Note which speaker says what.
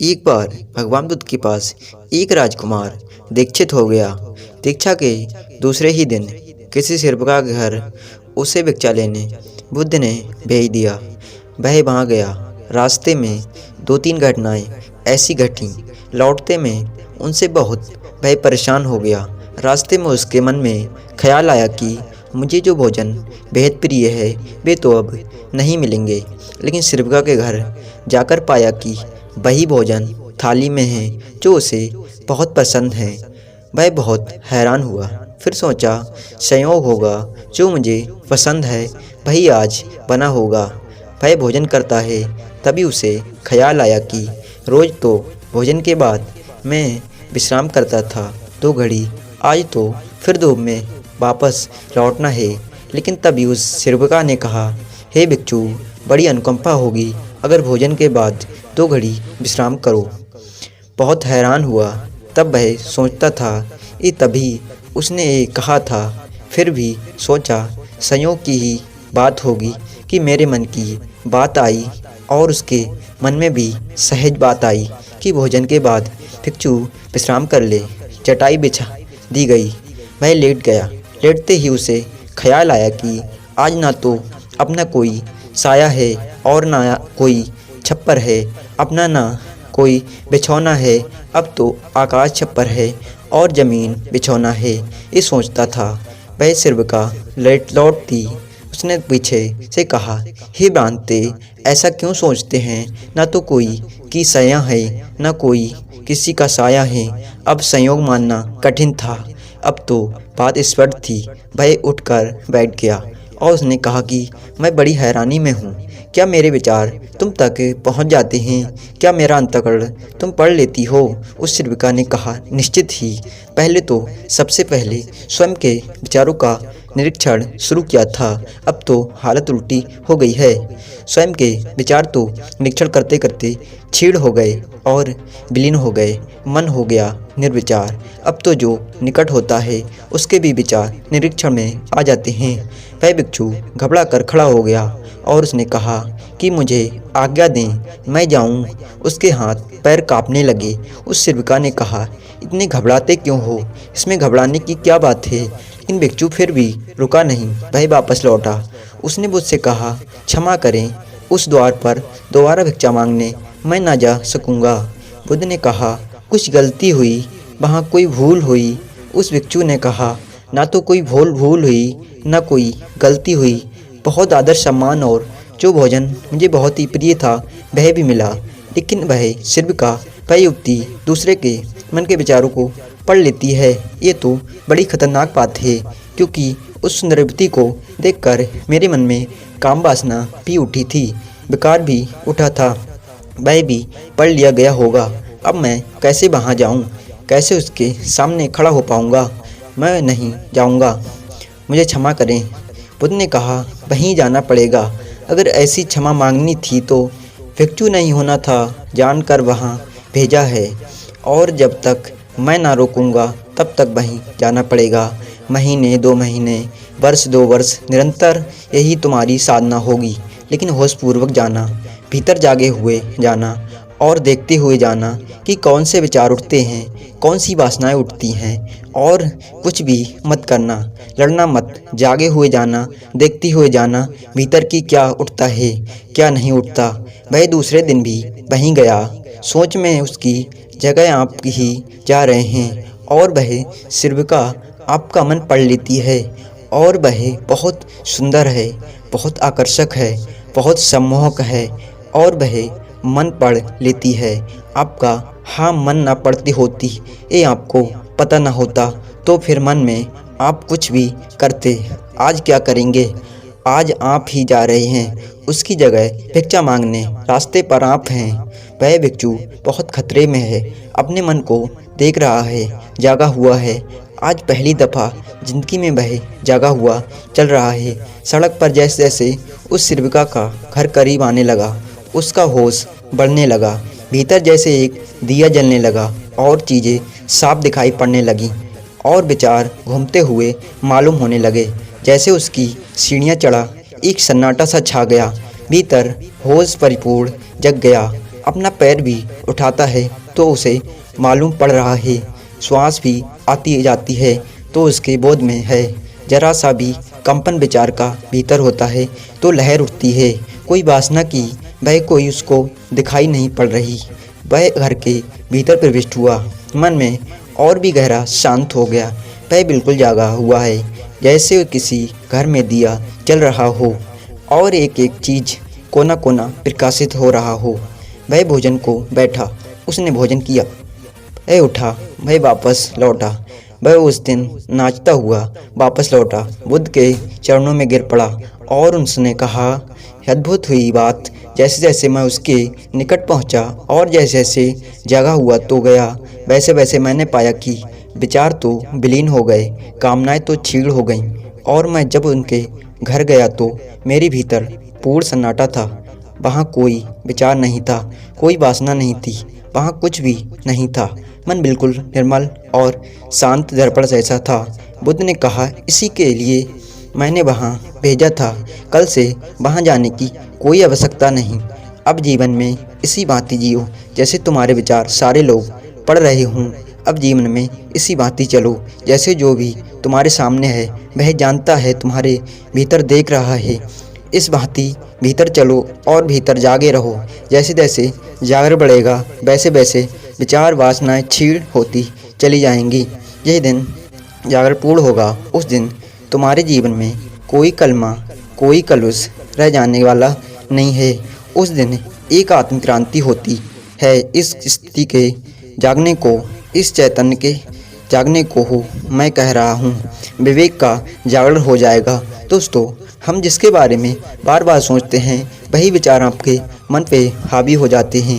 Speaker 1: एक बार भगवान बुद्ध के पास एक राजकुमार दीक्षित हो गया। दीक्षा के दूसरे ही दिन किसी सिरबका के घर उसे भिक्षा लेने बुद्ध ने भेज दिया। वह वहाँ गया। रास्ते में दो तीन घटनाएं ऐसी घटी, लौटते में उनसे बहुत वह परेशान हो गया। रास्ते में उसके मन में ख्याल आया कि मुझे जो भोजन बेहद प्रिय है वे तो अब नहीं मिलेंगे। लेकिन सिरबका के घर जाकर पाया कि वही भोजन थाली में है जो उसे बहुत पसंद है। वह बहुत हैरान हुआ। फिर सोचा, संयोग होगा, जो मुझे पसंद है वही आज बना होगा। वह भोजन करता है, तभी उसे ख्याल आया कि रोज़ तो भोजन के बाद मैं विश्राम करता था 2 घड़ी, आज तो फिर धूप में वापस लौटना है। लेकिन तभी उस सिरबका ने कहा, हे भिक्षु, बड़ी अनुकंपा होगी अगर भोजन के बाद 2 घड़ी विश्राम करो। बहुत हैरान हुआ। तब वह सोचता था ये तभी उसने ये कहा था। फिर भी सोचा, संयोग की ही बात होगी कि मेरे मन की बात आई और उसके मन में भी सहज बात आई कि भोजन के बाद भिक्षु विश्राम कर ले। चटाई बिछा दी गई। वह लेट गया। लेटते ही उसे ख्याल आया कि आज ना तो अपना कोई साया है और ना कोई छप्पर है, अपना ना कोई बिछौना है, अब तो आकाश छप्पर है और ज़मीन बिछौना है। ये सोचता था। वह सिरबका लौटती उसने पीछे से कहा, हे बांधते, ऐसा क्यों सोचते हैं? ना तो कोई की साया है, ना कोई किसी का साया है। अब संयोग मानना कठिन था। अब तो बात स्पष्ट थी। वह उठकर बैठ गया और उसने कहा कि मैं बड़ी हैरानी में हूँ। क्या मेरे विचार तुम तक पहुँच जाते हैं? क्या मेरा अंतःकरण तुम पढ़ लेती हो? उस सिरबका ने कहा, निश्चित ही। पहले तो सबसे पहले स्वयं के विचारों का निरीक्षण शुरू किया था, अब तो हालत उल्टी हो गई है। स्वयं के विचार तो निरीक्षण करते करते क्षीण हो गए और विलीन हो गए। मन हो गया निर्विचार। अब तो जो निकट होता है उसके भी विचार निरीक्षण में आ जाते हैं। वह भिक्षु घबरा कर खड़ा हो गया और उसने कहा कि मुझे आज्ञा दें, मैं जाऊं। उसके हाथ पैर कांपने लगे। उस सिरबका ने कहा, इतने घबराते क्यों हो? इसमें घबराने की क्या बात है? लेकिन भिक्षु फिर भी रुका नहीं। वह वापस लौटा। उसने मुझसे कहा, क्षमा करें, उस द्वार पर दोबारा भिक्षा मांगने मैं ना जा सकूंगा। बुद्ध ने कहा, कुछ गलती हुई, वहाँ कोई भूल हुई। उस भिक्षु ने कहा, ना तो कोई भूल हुई, ना कोई गलती हुई। बहुत आदर सम्मान और जो भोजन मुझे बहुत ही प्रिय था वह भी मिला। लेकिन वह सिरबका, वह युवती दूसरे के मन के विचारों को पढ़ लेती है। ये तो बड़ी खतरनाक बात है, क्योंकि उस सुंदर युवती को देखकर मेरे मन में काम वासना भी उठी थी, विकार भी उठा था। वह भी पढ़ लिया गया होगा। अब मैं कैसे वहाँ जाऊँ? कैसे उसके सामने खड़ा हो पाऊँगा? मैं नहीं जाऊँगा, मुझे क्षमा करें। बुद्ध ने कहा, वहीं जाना पड़ेगा। अगर ऐसी क्षमा मांगनी थी तो भिक्षु नहीं होना था, जानकर वहाँ भेजा है। और जब तक मैं ना रोकूंगा तब तक वहीं जाना पड़ेगा। महीने 2 महीने, वर्ष 2 वर्ष, निरंतर यही तुम्हारी साधना होगी। लेकिन होशपूर्वक जाना, भीतर जागे हुए जाना और देखते हुए जाना कि कौन से विचार उठते हैं, कौन सी वासनाएं उठती हैं। और कुछ भी मत करना, लड़ना मत, जागे हुए जाना, देखते हुए जाना भीतर की क्या उठता है, क्या नहीं उठता। वह दूसरे दिन भी वहीं गया। सोच में उसकी जगह आप ही जा रहे हैं और वह सिरबका आपका मन पढ़ लेती है। और वह बहुत सुंदर है, बहुत आकर्षक है, बहुत सम्मोहक है और वह मन पढ़ लेती है आपका। हाँ, मन ना पढ़ती होती, ये आपको पता ना होता तो फिर मन में आप कुछ भी करते। आज क्या करेंगे? आज आप ही जा रहे हैं उसकी जगह भिक्षा मांगने। रास्ते पर आप हैं। वह भिक्षु बहुत खतरे में है, अपने मन को देख रहा है, जागा हुआ है। आज पहली दफ़ा जिंदगी में वह जागा हुआ चल रहा है। सड़क पर जैसे जैसे उस सिरबका का घर करीब आने लगा, उसका होश बढ़ने लगा। भीतर जैसे एक दिया जलने लगा और चीज़ें साफ दिखाई पड़ने लगीं और विचार घूमते हुए मालूम होने लगे। जैसे उसकी सीढ़ियाँ चढ़ा, एक सन्नाटा सा छा गया। भीतर होश परिपूर्ण जग गया अपना पैर भी उठाता है तो उसे मालूम पड़ रहा है, श्वास भी आती जाती है तो उसके बोध में है। जरा सा भी कंपन विचार का भीतर होता है तो लहर उठती है। कोई वासना की वह कोई उसको दिखाई नहीं पड़ रही। वह घर के भीतर प्रविष्ट हुआ, मन में और भी गहरा शांत हो गया। वह बिल्कुल जागा हुआ है, जैसे किसी घर में दिया जल रहा हो और एक एक चीज़ कोना कोना प्रकाशित हो रहा हो। वह भोजन को बैठा, उसने भोजन किया, वह उठा, वह वापस लौटा। वह उस दिन नाचता हुआ वापस लौटा, बुद्ध के चरणों में गिर पड़ा और उसने कहा, अद्भुत हुई बात। जैसे जैसे मैं उसके निकट पहुंचा और जैसे जैसे जगा हुआ तो गया, वैसे वैसे मैंने पाया कि विचार तो विलीन हो गए, कामनाएं तो छीड़ हो गईं। और मैं जब उनके घर गया तो मेरे भीतर पूर्ण सन्नाटा था। वहाँ कोई विचार नहीं था, कोई वासना नहीं थी, वहाँ कुछ भी नहीं था। मन बिल्कुल निर्मल और शांत दर्पण जैसा था। बुद्ध ने कहा, इसी के लिए मैंने वहाँ भेजा था। कल से वहाँ जाने की कोई आवश्यकता नहीं। अब जीवन में इसी भांति जियो जैसे तुम्हारे विचार सारे लोग पढ़ रहे हों। अब जीवन में इसी भांति चलो जैसे जो भी तुम्हारे सामने है वह जानता है, तुम्हारे भीतर देख रहा है। इस भांति भीतर चलो और भीतर जागे रहो। जैसे जैसे जागर बढ़ेगा वैसे वैसे विचार वासनाएं क्षीण होती चली जाएंगी। यह दिन जागर पूर्ण होगा, उस दिन तुम्हारे जीवन में कोई कलमा, कोई कलुष रह जाने वाला नहीं है। उस दिन एक आत्म क्रांति होती है। इस स्थिति के जागने को, इस चैतन्य के जागने को हो मैं कह रहा हूँ, विवेक का जागरण हो जाएगा। दोस्तों, हम जिसके बारे में बार बार सोचते हैं वही विचार आपके मन पे हावी हो जाते हैं।